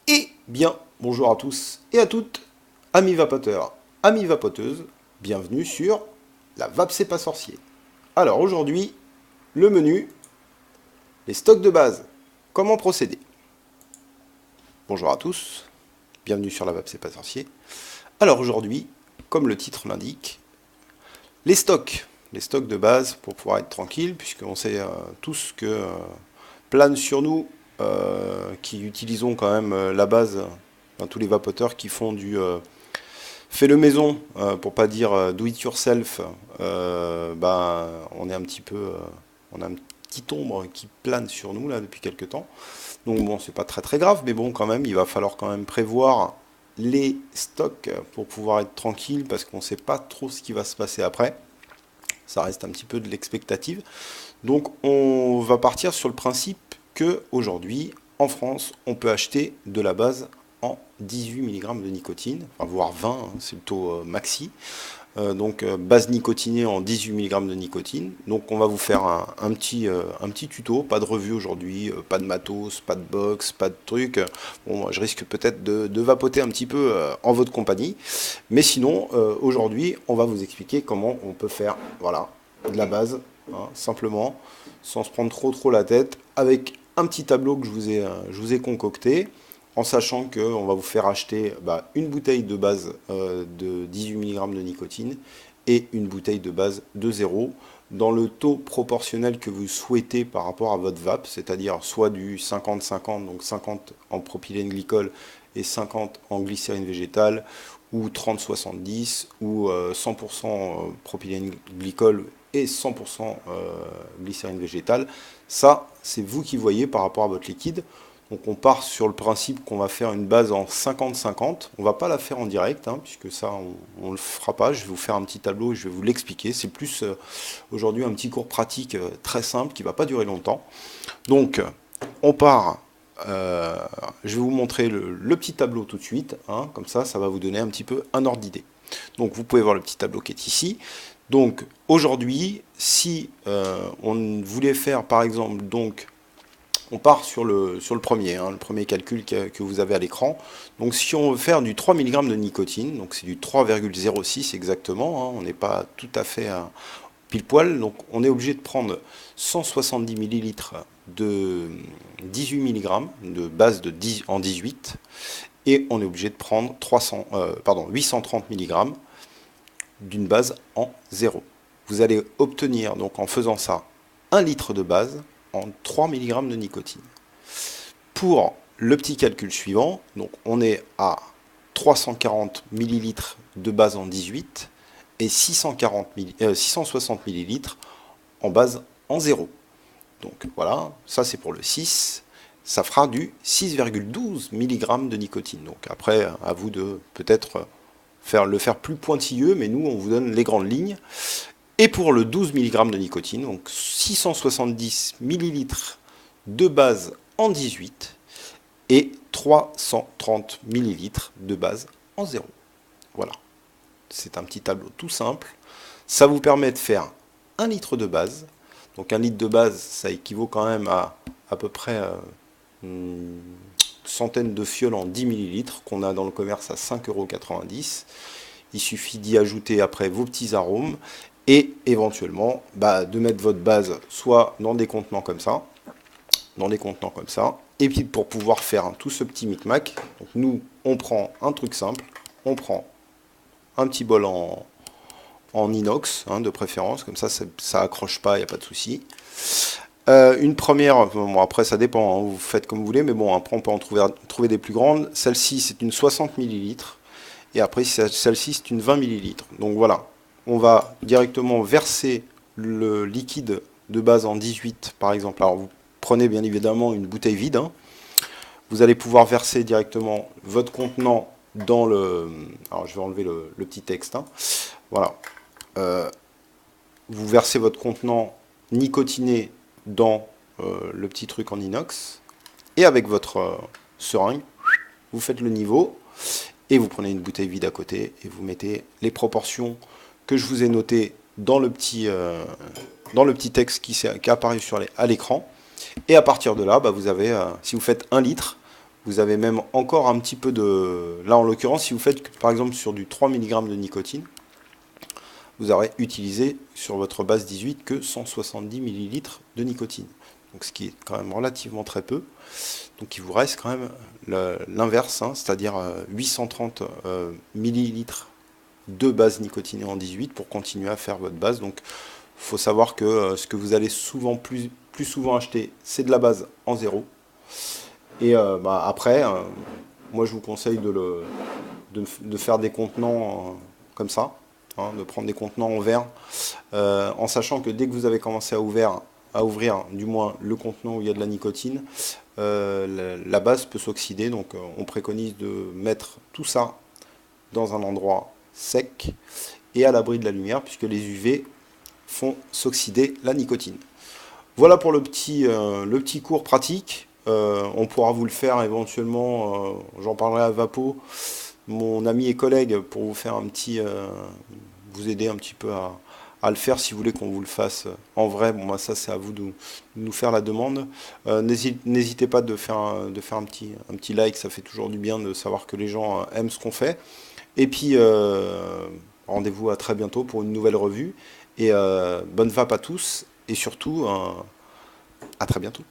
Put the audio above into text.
Eh bien, bonjour à tous et à toutes, amis vapoteurs, amis vapoteuses, bienvenue sur la Vape c'est pas sorcier. Alors aujourd'hui, le menu, les stocks de base, comment procéder. Bonjour à tous, bienvenue sur la Vape c'est pas sorcier. Alors aujourd'hui, comme le titre l'indique, les stocks de base pour pouvoir être tranquille, puisqu'on sait tous que plane sur nous, qui utilisons quand même la base, tous les vapoteurs qui font du fais-le maison, pour pas dire do it yourself, on est un petit peu, on a un petit ombre qui plane sur nous là depuis quelques temps. Donc bon, c'est pas très très grave, mais bon, quand même, il va falloir quand même prévoir les stocks pour pouvoir être tranquille parce qu'on sait pas trop ce qui va se passer après. Ça reste un petit peu de l'expectative. Donc on va partir sur le principe que aujourd'hui, en France, on peut acheter de la base en 18 mg de nicotine, enfin, voire 20, hein, c'est le taux maxi. Base nicotinée en 18 mg de nicotine. Donc on va vous faire un petit tuto, pas de revue aujourd'hui, pas de matos, pas de box, pas de truc. Bon, je risque peut-être de vapoter un petit peu en votre compagnie. Mais sinon, aujourd'hui, on va vous expliquer comment on peut faire, voilà, de la base, hein, simplement, sans se prendre trop la tête, avec un petit tableau que je vous ai concocté, en sachant qu'on va vous faire acheter une bouteille de base de 18 mg de nicotine et une bouteille de base de 0 dans le taux proportionnel que vous souhaitez par rapport à votre vape, c'est-à-dire soit du 50-50, donc 50 en propylène glycol et 50 en glycérine végétale, ou 30-70, ou 100% propylène glycol et 100% glycérine végétale. Ça, c'est vous qui voyez par rapport à votre liquide. Donc on part sur le principe qu'on va faire une base en 50-50. On va pas la faire en direct, hein, puisque ça, on ne le fera pas. Je vais vous faire un petit tableau et je vais vous l'expliquer. C'est plus aujourd'hui un petit cours pratique très simple qui va pas durer longtemps. Donc on part. Je vais vous montrer le petit tableau tout de suite, hein, comme ça va vous donner un petit peu un ordre d'idée. Donc vous pouvez voir le petit tableau qui est ici. Donc aujourd'hui, si on voulait faire par exemple, donc on part sur le premier, hein, le premier calcul que vous avez à l'écran. Donc si on veut faire du 3 mg de nicotine, donc c'est du 3,06 exactement, hein, on n'est pas tout à fait pile poil, donc on est obligé de prendre 170 ml de 18 mg de base de 10 en 18 et on est obligé de prendre 830 mg d'une base en 0. Vous allez obtenir donc en faisant ça 1 litre de base en 3 mg de nicotine. Pour le petit calcul suivant, donc on est à 340 ml de base en 18 et 660 ml en base en 0. Donc voilà, ça c'est pour le 6, ça fera du 6,12 mg de nicotine. Donc après, à vous de peut-être le faire plus pointilleux, mais nous on vous donne les grandes lignes. Et pour le 12 mg de nicotine, donc 670 ml de base en 18 et 330 ml de base en 0. Voilà, c'est un petit tableau tout simple. Ça vous permet de faire 1 litre de base. Donc 1 litre de base, ça équivaut quand même à peu près une centaine de fioles en 10 ml qu'on a dans le commerce à 5,90 €. Il suffit d'y ajouter après vos petits arômes et éventuellement de mettre votre base soit dans des contenants comme ça, et puis pour pouvoir faire tout ce petit micmac, donc nous on prend un truc simple, on prend un petit bol en inox, hein, de préférence, comme ça accroche pas, il n'y a pas de souci. Une première, bon après ça dépend, hein, vous faites comme vous voulez, mais bon après on peut en trouver des plus grandes. Celle-ci c'est une 60 ml, et après celle-ci c'est une 20 ml. Donc voilà, on va directement verser le liquide de base en 18 par exemple. Alors vous prenez bien évidemment une bouteille vide, hein. Vous allez pouvoir verser directement votre contenant dans le... Alors je vais enlever le petit texte, hein. Voilà. Vous versez votre contenant nicotiné dans le petit truc en inox, et avec votre seringue, vous faites le niveau, et vous prenez une bouteille vide à côté, et vous mettez les proportions que je vous ai notées dans le petit texte qui est apparu à l'écran. Et à partir de là, vous avez, si vous faites 1 litre, Vous avez même encore un petit peu de... Là, en l'occurrence, si vous faites, par exemple, sur du 3 mg de nicotine, vous aurez utilisé sur votre base 18 que 170 millilitres de nicotine. Donc, ce qui est quand même relativement très peu. Donc, il vous reste quand même l'inverse, hein, c'est-à-dire 830 millilitres de base nicotinée en 18 pour continuer à faire votre base. Donc, il faut savoir que ce que vous allez plus souvent acheter, c'est de la base en zéro. Et après, moi je vous conseille de faire des contenants comme ça, hein, de prendre des contenants en verre, en sachant que dès que vous avez commencé à ouvrir du moins le contenant où il y a de la nicotine, la base peut s'oxyder. Donc on préconise de mettre tout ça dans un endroit sec et à l'abri de la lumière, puisque les UV font s'oxyder la nicotine. Voilà pour le petit cours pratique. On pourra vous le faire éventuellement, j'en parlerai à Vapo, mon ami et collègue, pour vous faire vous aider un petit peu à le faire si vous voulez qu'on vous le fasse en vrai. Bon, moi, ça, c'est à vous de nous faire la demande. N'hésitez pas de faire un petit like, ça fait toujours du bien de savoir que les gens aiment ce qu'on fait. Et puis, rendez-vous à très bientôt pour une nouvelle revue. Et bonne vape à tous. Et surtout, à très bientôt.